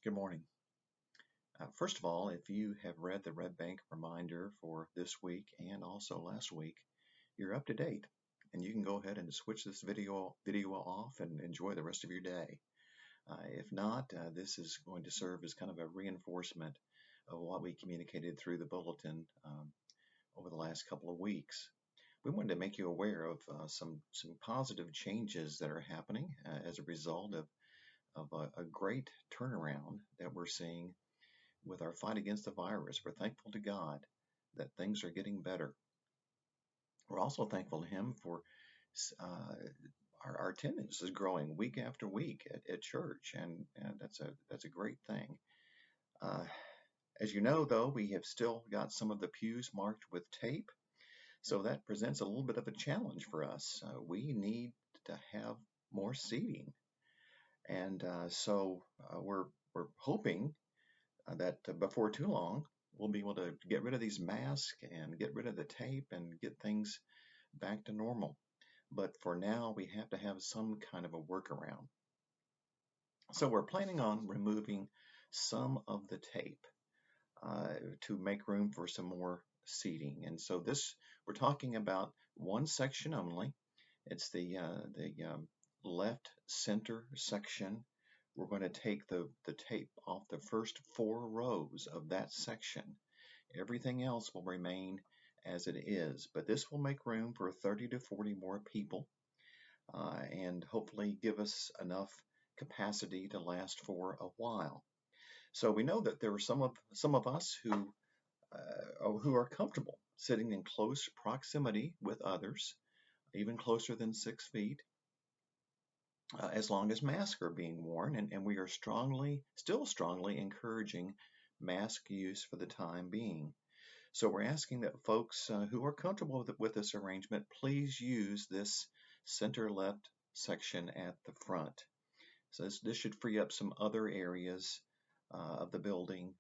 Good morning. First of all, if you have read the Red Bank reminder for this week and also last week, you're up to date, and you can go ahead and switch this video off and enjoy the rest of your day. If not, this is going to serve as kind of a reinforcement of what we communicated through the bulletin over the last couple of weeks. We wanted to make you aware of some positive changes that are happening as a result of a great turnaround that we're seeing with our fight against the virus. We're thankful to God that things are getting better. We're also thankful to Him for uh, our attendance is growing week after week at church, and that's a great thing. Uh, as you know, though, we have still got some of the pews marked with tape, so that presents a little bit of a challenge for us. We need to have more seating, and we're hoping that before too long, we'll be able to get rid of these masks and get rid of the tape and get things back to normal. But for now, we have to have some kind of a workaround. So we're planning on removing some of the tape to make room for some more seating. And so we're talking about one section only. It's the left center section. We're going to take the tape off the first 4 rows of that section. Everything else will remain as it is, but this will make room for 30 to 40 more people and hopefully give us enough capacity to last for a while. So we know that there are some of us who are comfortable sitting in close proximity with others, even closer than 6 feet, as long as masks are being worn, and we are still strongly encouraging mask use for the time being. So we're asking that folks who are comfortable with this arrangement, please use this center left section at the front. So this should free up some other areas of the building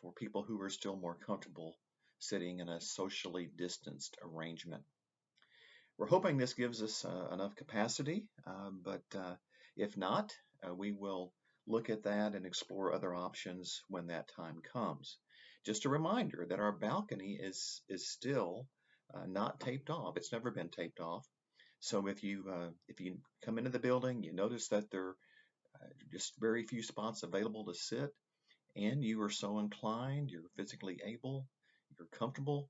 for people who are still more comfortable sitting in a socially distanced arrangement. We're hoping this gives us enough capacity, but if not, we will look at that and explore other options when that time comes. Just a reminder that our balcony is still not taped off. It's never been taped off. So if you come into the building, you notice that there are just very few spots available to sit, and you are so inclined, you're physically able, you're comfortable,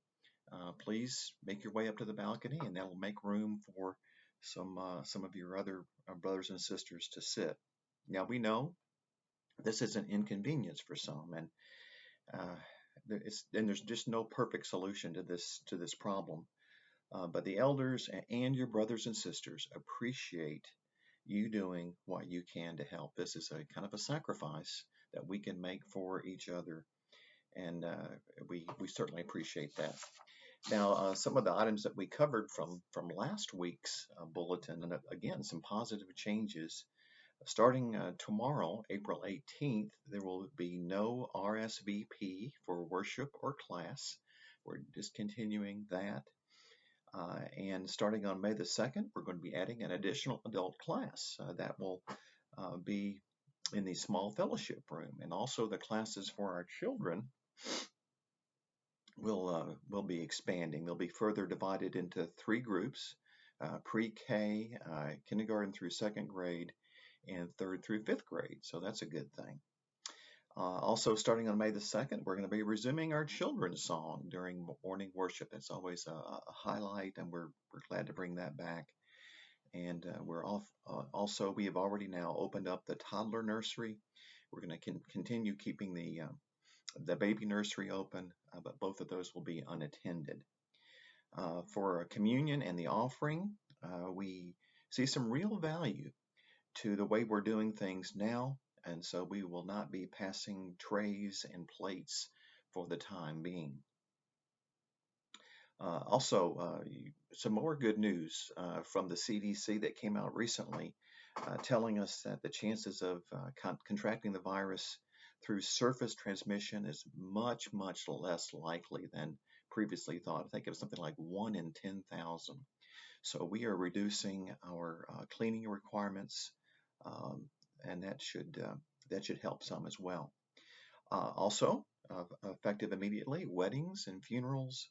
please make your way up to the balcony, and that will make room for some of your other brothers and sisters to sit. Now we know this is an inconvenience for some, and there's just no perfect solution to this problem. But the elders and your brothers and sisters appreciate you doing what you can to help. This is a kind of a sacrifice that we can make for each other, and we certainly appreciate that. Now, some of the items that we covered from last week's bulletin, and again, some positive changes. Starting tomorrow, April 18th, there will be no RSVP for worship or class. We're discontinuing that. And starting on May the 2nd, we're going to be adding an additional adult class that will be in the small fellowship room. And also the classes for our children will be expanding. They'll be further divided into 3 groups, pre-K, kindergarten through 2nd grade, and 3rd through 5th grade. So that's a good thing. Also, starting on May the 2nd, we're going to be resuming our children's song during morning worship. It's always a highlight, and we're glad to bring that back. And we have already now opened up the toddler nursery. We're going to continue keeping the baby nursery open, but both of those will be unattended. For communion and the offering, we see some real value to the way we're doing things now, and so we will not be passing trays and plates for the time being. Also, some more good news from the CDC that came out recently, telling us that the chances of contracting the virus through surface transmission is much, much less likely than previously thought. I think it was something like 1 in 10,000. So we are reducing our cleaning requirements, and that should that should help some as well. Also, effective immediately, weddings and funerals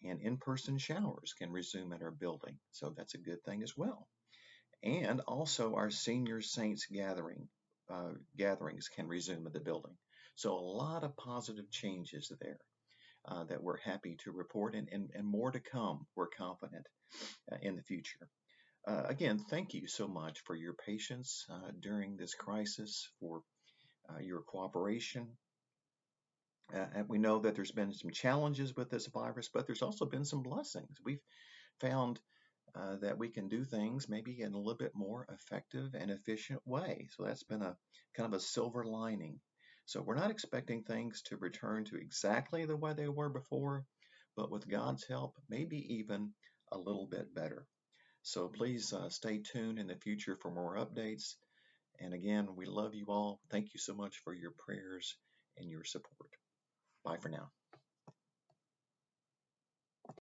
and in-person showers can resume at our building. So that's a good thing as well. And also our senior saints gatherings can resume at the building. So a lot of positive changes there that we're happy to report, and more to come, we're confident, in the future. Again, thank you so much for your patience during this crisis, for your cooperation. And we know that there's been some challenges with this virus, but there's also been some blessings. We've found that we can do things maybe in a little bit more effective and efficient way. So that's been a kind of a silver lining. So we're not expecting things to return to exactly the way they were before, but with God's help, maybe even a little bit better. So please stay tuned in the future for more updates. And again, we love you all. Thank you so much for your prayers and your support. Bye for now.